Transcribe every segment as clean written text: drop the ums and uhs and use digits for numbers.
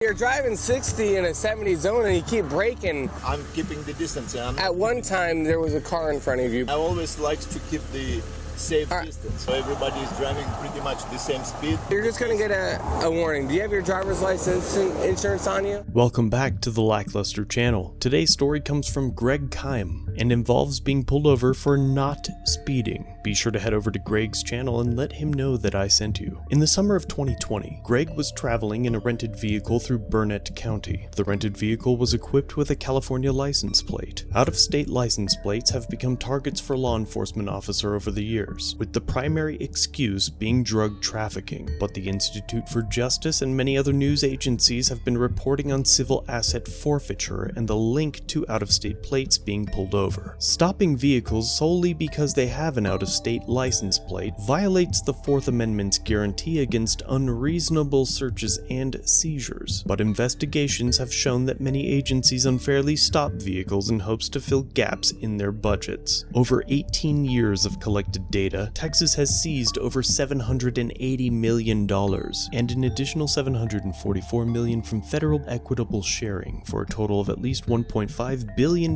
You're driving 60 in a 70 zone and you keep braking. I'm keeping the distance. At one time, there was a car in front of you. I always like to keep the safe distance. So everybody is driving pretty much the same speed. You're just going to get a warning. Do you have your driver's license and insurance on you? Welcome back to the LackLuster channel. Today's story comes from Greg Kime and involves being pulled over for not speeding. Be sure to head over to Greg's channel and let him know that I sent you. In the summer of 2020, Greg was traveling in a rented vehicle through Burnett County. The rented vehicle was equipped with a California license plate. Out-of-state license plates have become targets for law enforcement officers over the years, with the primary excuse being drug trafficking. But the Institute for Justice and many other news agencies have been reporting on civil asset forfeiture and the link to out-of-state plates being pulled over. Stopping vehicles solely because they have an out-of-state license plate violates the Fourth Amendment's guarantee against unreasonable searches and seizures. But investigations have shown that many agencies unfairly stop vehicles in hopes to fill gaps in their budgets. Over 18 years of collected data, Texas has seized over $780 million and an additional $744 million from federal equitable sharing, for a total of at least $1.5 billion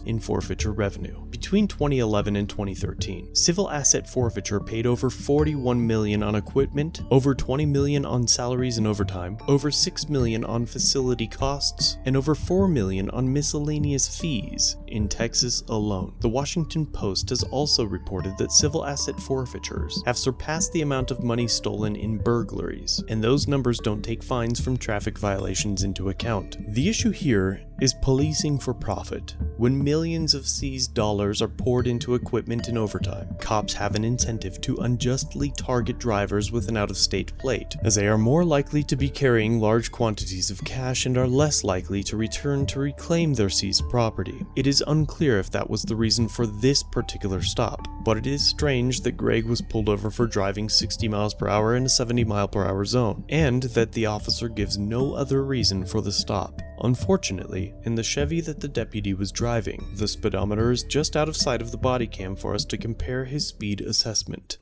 in forfeiture revenue. Between 2011 and 2013, civil asset forfeiture paid over $41 million on equipment, over $20 million on salaries and overtime, over $6 million on facility costs, and over $4 million on miscellaneous fees in Texas alone. The Washington Post has also reported that civil asset forfeitures have surpassed the amount of money stolen in burglaries, and those numbers don't take fines from traffic violations into account. The issue here is policing for profit. When millions of seized dollars are poured into equipment and overtime, cops have an incentive to unjustly target drivers with an out-of-state plate, as they are more likely to be carrying large quantities of cash and are less likely to return to reclaim their seized property. It is unclear if that was the reason for this particular stop, but it is strange that Greg was pulled over for driving 60 miles per hour in a 70 mile per hour zone, and that the officer gives no other reason for the stop. Unfortunately, in the Chevy that the deputy was driving, the speedometer is just out of sight of the body cam for us to compare his speed assessment.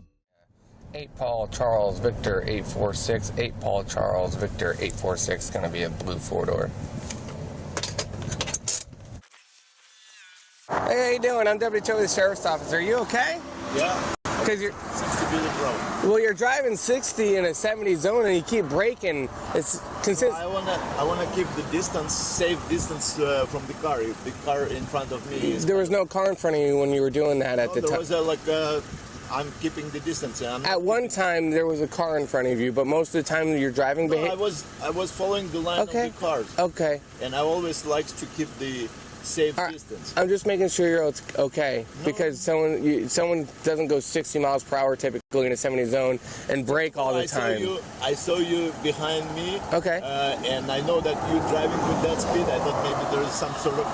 8 Paul Charles Victor 846, 8 Paul Charles Victor 846, going to be a blue 4-door. Hey, how you doing? I'm Deputy Charlie, Sheriff's Officer. Are you okay? Yeah. Because you're... Seems to be the problem. Well, you're driving 60 in a 70 zone and you keep braking. It's consistent. I wanna keep the distance, safe distance from the car. If the car in front of me is... There was no car in front of you when you were doing that at the time. There was I'm keeping the distance. At one time, there was a car in front of you, but most of the time you're driving... No, I was following the line of the cars. Okay. And I always like to keep the safe distance. I'm just making sure you're okay, because someone doesn't go 60 miles per hour typically in a 70 zone and brake all the time. I saw you behind me. Okay. And I know that you're driving with that speed. I thought maybe there is some sort of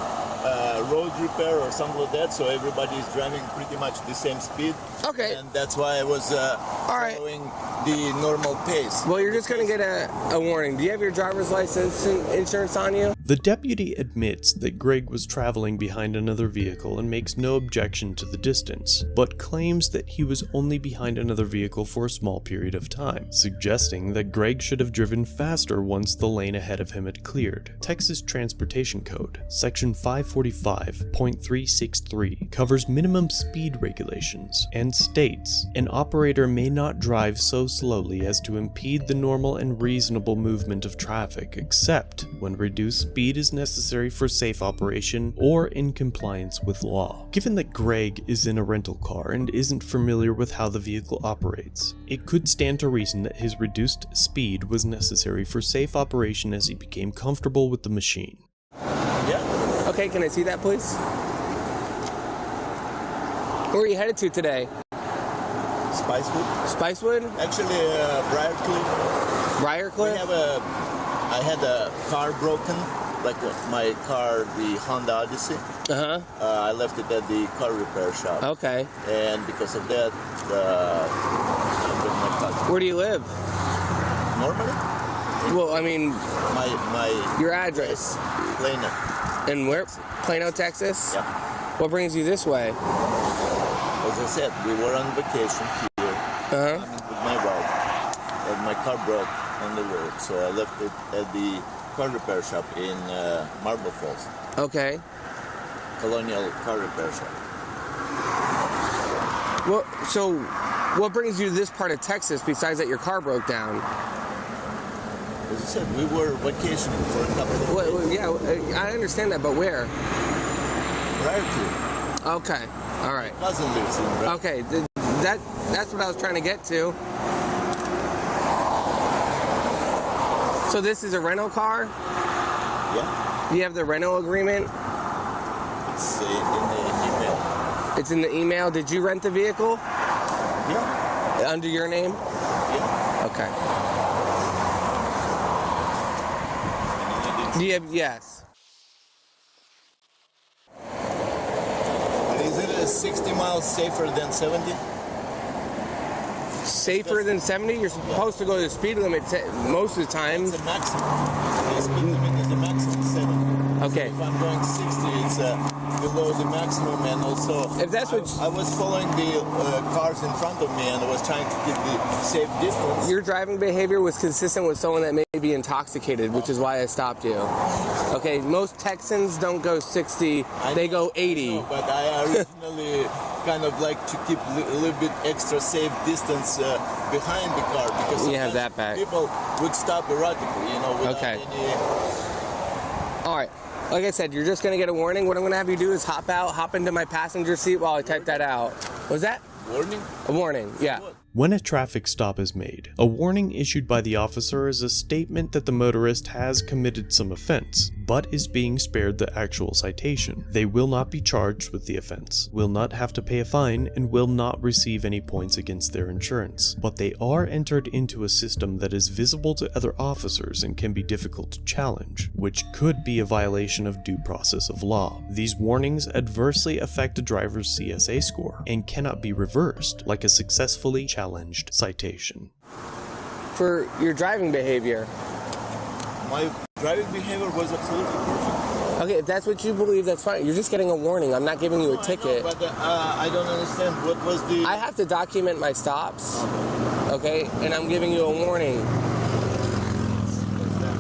road repair or something like that, so everybody is driving pretty much the same speed. Okay. And that's why I was following the normal pace. Well, you're just going to get a warning. Do you have your driver's license and insurance on you? The deputy admits that Greg was traveling behind another vehicle and makes no objection to the distance, but claims that he was only behind another vehicle for a small period of time, suggesting that Greg should have driven faster once the lane ahead of him had cleared. Texas Transportation Code, Section 545.363, covers minimum speed regulations and states an operator may not drive so slowly as to impede the normal and reasonable movement of traffic, except when reduced speed is necessary for safe operation or in compliance with law. Given that Greg is in a rental car and isn't familiar with how the vehicle operates, it could stand to reason that his reduced speed was necessary for safe operation as he became comfortable with the machine. Yeah. Okay, can I see that, please? Where are you headed to today? Spicewood. Spicewood? Actually, Briarcliff. Briarcliff? I had a car broken, like my car, the Honda Odyssey. I left it at the car repair shop. Okay. And because of that, I'm with my car. Where do you live? Normally? Well, I mean, my your address. Plano. And where? Plano, Texas? Yeah. What brings you this way? As I said, we were on vacation here. I'm with my wife, and my car broke on the road, so I left it at the car repair shop in Marble Falls. Okay. Colonial car repair shop. Well, so what brings you to this part of Texas besides that your car broke down? As I said, we were vacationing for a couple of Well, days. yeah, I understand that, but where? Briarcliff. Okay. All right. My cousin lives in Briarcliff. Okay. That's what I was trying to get to. So this is a rental car? Yeah. Do you have the rental agreement? It's in the email. It's in the email. Did you rent the vehicle? Yeah. Under your name? Yeah. Okay. Do you have, yes. Is it 60 miles safer than 70? Safer than 70? You're supposed to go to the speed limit most of the time. It's a maximum. The speed limit is the maximum 70. Okay. So if I'm going 60, it's below the maximum, and also If that's what I was following the cars in front of me, and I was trying to keep the safe distance. your driving behavior was consistent with someone that may be intoxicated, which is why I stopped you. Okay, most Texans don't go 60, they go 80. No, but I originally kind of like to keep a little bit extra safe distance behind the car, because You have sometimes that back. people would stop erratically, without Okay. any... All right. Like I said, you're just going to get a warning. What I'm going to have you do is hop into my passenger seat while I type that out. Was that? Warning? A warning, yeah. When a traffic stop is made, a warning issued by the officer is a statement that the motorist has committed some offense, but is being spared the actual citation. They will not be charged with the offense, will not have to pay a fine, and will not receive any points against their insurance. But they are entered into a system that is visible to other officers and can be difficult to challenge, which could be a violation of due process of law. These warnings adversely affect a driver's CSA score and cannot be reversed like a successfully challenged citation. For your driving behavior. My driving behavior was absolutely perfect. Okay, if that's what you believe, that's fine. You're just getting a warning. I'm not giving you a ticket. I know, but I don't understand. What was the... I have to document my stops, okay? And I'm giving you a warning.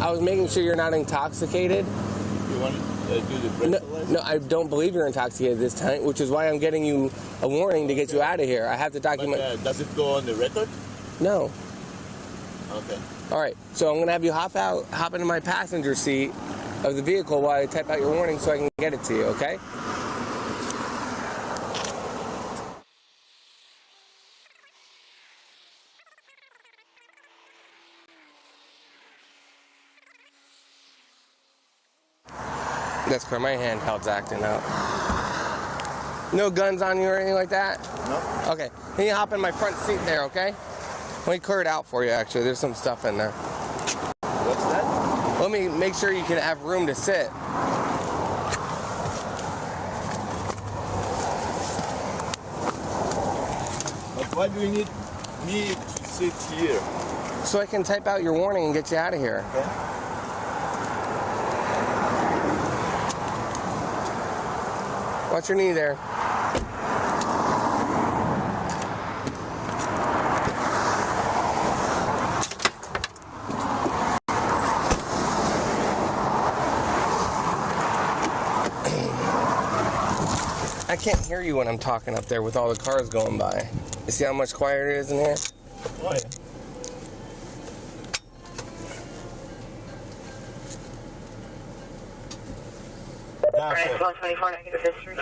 I was making sure you're not intoxicated. You want to do the breathalyzer? No, I don't believe you're intoxicated this time, which is why I'm getting you a warning to get you out of here. I have to document... But, does it go on the record? No. Okay. All right, so I'm going to have you hop into my passenger seat of the vehicle while I type out your warning so I can get it to you, okay? That's where my handheld's acting up. No guns on you or anything like that? No. Okay, then you hop in my front seat there, okay? Let me clear it out for you, actually. There's some stuff in there. What's that? Let me make sure you can have room to sit. But why do you need me to sit here? So I can type out your warning and get you out of here. Okay. Watch your knee there. I can't hear you when I'm talking up there with all the cars going by. You see how much quieter it is in here? Oh, yeah. Alright, 124 negative history.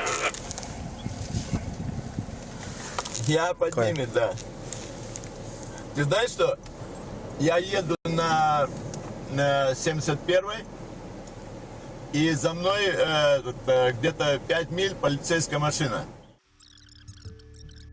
Я поднимет, да. Ты знаешь что? Я еду на 71-й, и за мной где-то 5 миль полицейская машина.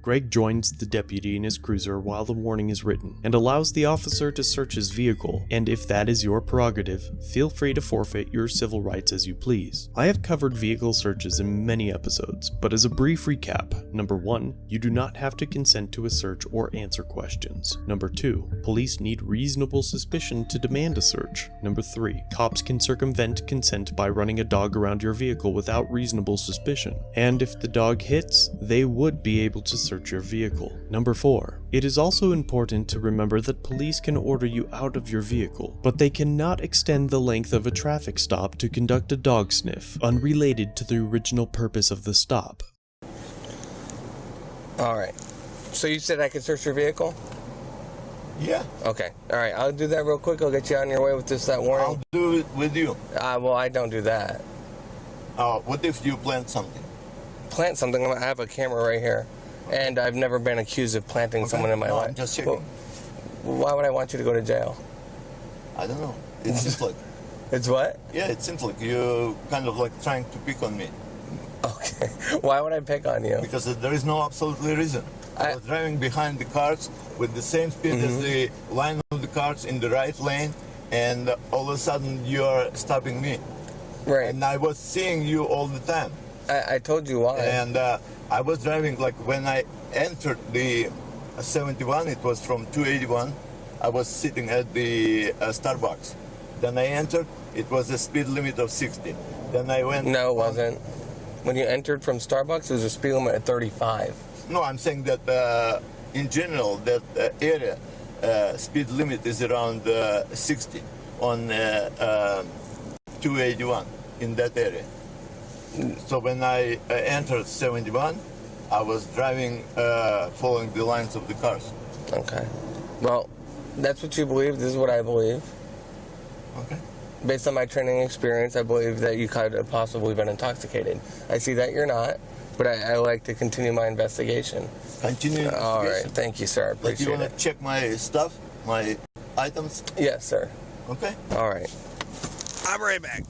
Greg joins the deputy in his cruiser while the warning is written, and allows the officer to search his vehicle, and if that is your prerogative, feel free to forfeit your civil rights as you please. I have covered vehicle searches in many episodes, but as a brief recap, number 1, you do not have to consent to a search or answer questions. Number 2, police need reasonable suspicion to demand a search. Number 3, cops can circumvent consent by running a dog around your vehicle without reasonable suspicion, and if the dog hits, they would be able to search your vehicle. Number 4. It is also important to remember that police can order you out of your vehicle, but they cannot extend the length of a traffic stop to conduct a dog sniff, unrelated to the original purpose of the stop. Alright. So you said I could search your vehicle? Yeah. Okay. Alright, I'll do that real quick. I'll get you on your way with just that warning. I'll do it with you. Well, I don't do that. What if you plant something? Plant something? I have a camera right here. And I've never been accused of planting someone in my life. I'm just checking. Well, why would I want you to go to jail? I don't know. It seems like... It's what? Yeah, it seems like you kind of like trying to pick on me. Okay. Why would I pick on you? Because there is no absolutely reason. I was driving behind the cars with the same speed as the line of the cars in the right lane, and all of a sudden you are stopping me. Right. And I was seeing you all the time. I told you why. And I was driving, like when I entered the 71, it was from 281. I was sitting at the Starbucks. Then I entered, it was a speed limit of 60. Then I went... No, it wasn't. When you entered from Starbucks, it was a speed limit at 35. No, I'm saying that in general, that area, speed limit is around 60 on 281 in that area. So when I entered 71, I was driving, following the lines of the cars. Okay. Well, that's what you believe. This is what I believe. Okay. Based on my training experience, I believe that you could have possibly been intoxicated. I see that you're not, but I like to continue my investigation. Continue. All right. Thank you, sir. I Like appreciate you want it. to check my stuff, my items? Yes, sir. Okay. All right. I'll be right back.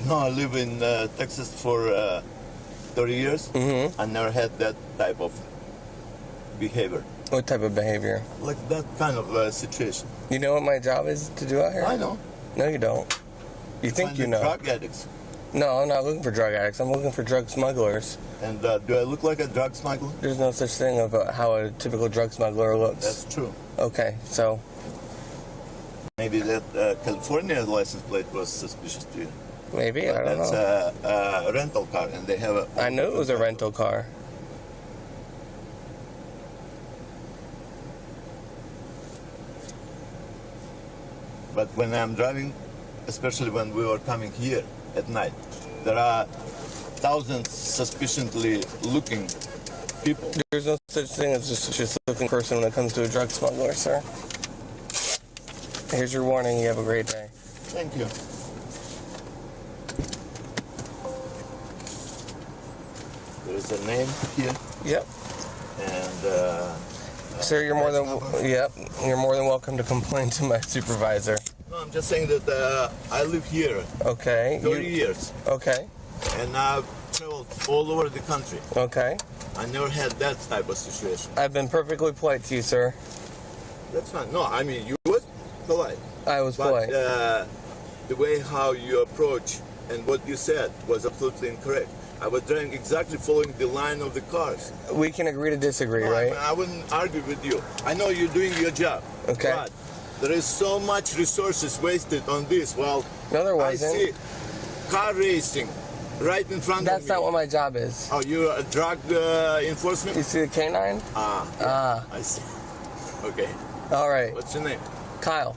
No, I live in Texas for 30 years. I never had that type of behavior. What type of behavior? Like that kind of situation. You know what my job is to do out here? I know. No, you don't. You think Find you the know. drug addicts. No, I'm not looking for drug addicts. I'm looking for drug smugglers. And do I look like a drug smuggler? There's no such thing of how a typical drug smuggler looks. That's true. Okay, so Maybe that California license plate was suspicious to you. maybe, I don't That's know. a rental car, and they have a... I knew it was a rental car. But when I'm driving, especially when we were coming here at night, there are thousands suspiciously looking people. There's no such thing as just looking person when it comes to a drug smuggler, sir. Here's your warning. You have a great day. Thank you. There is a name here, Yep. and Sir, you're more than you're more than welcome to complain to my supervisor. no, I'm just saying that I live here Okay. 30 years, Okay. and I've traveled all over the country. Okay. I never had that type of situation. I've been perfectly polite to you, sir. That's fine. No, I mean, you was polite. I was But polite. the way how you approach and what you said was absolutely incorrect. I was driving exactly following the line of the cars. We can agree to disagree, No, right? I wouldn't argue with you. I know you're doing your job. Okay. But there is so much resources wasted on this. Well, No, there I wasn't. see car racing right in front That's of me. not what my job is. Oh, you're a drug enforcement? You see the canine? I see. Okay. All right. What's your name? Kyle.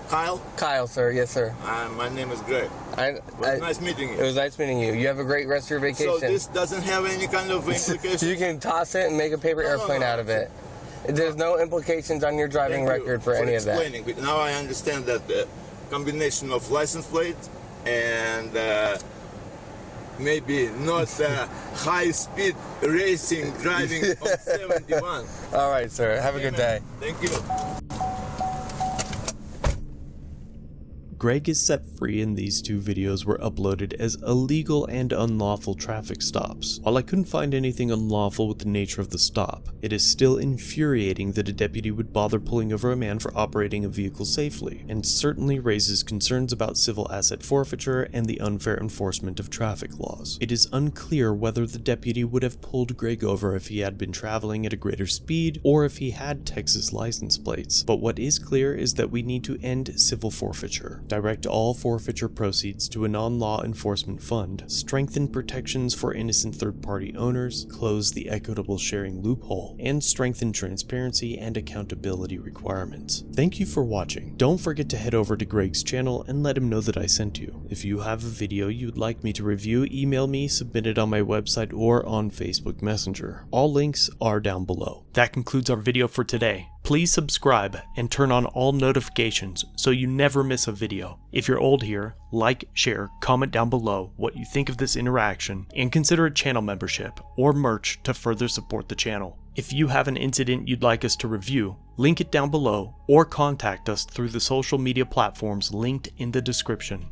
Kyle? Kyle, sir. Yes, sir. My name is Greg. It was nice meeting It you. was nice meeting you. You have a great rest of your vacation. So this doesn't have any kind of implications? You can toss it and make a paper airplane out of it. There's no implications on your driving Thank you record for any of that. explaining. Now I understand that the combination of license plate and maybe not high-speed racing driving on 71. All right, sir. Have a good day. Thank you. Greg is set free and these 2 videos were uploaded as illegal and unlawful traffic stops. While I couldn't find anything unlawful with the nature of the stop, it is still infuriating that a deputy would bother pulling over a man for operating a vehicle safely, and certainly raises concerns about civil asset forfeiture and the unfair enforcement of traffic laws. It is unclear whether the deputy would have pulled Greg over if he had been traveling at a greater speed or if he had Texas license plates, but what is clear is that we need to end civil forfeiture, direct all forfeiture proceeds to a non-law enforcement fund, strengthen protections for innocent third-party owners, close the equitable sharing loophole, and strengthen transparency and accountability requirements. Thank you for watching. Don't forget to head over to Greg's channel and let him know that I sent you. If you have a video you'd like me to review, email me, submit it on my website, or on Facebook Messenger. All links are down below. That concludes our video for today. Please subscribe and turn on all notifications so you never miss a video. If you're old here, like, share, comment down below what you think of this interaction, and consider a channel membership or merch to further support the channel. If you have an incident you'd like us to review, link it down below or contact us through the social media platforms linked in the description.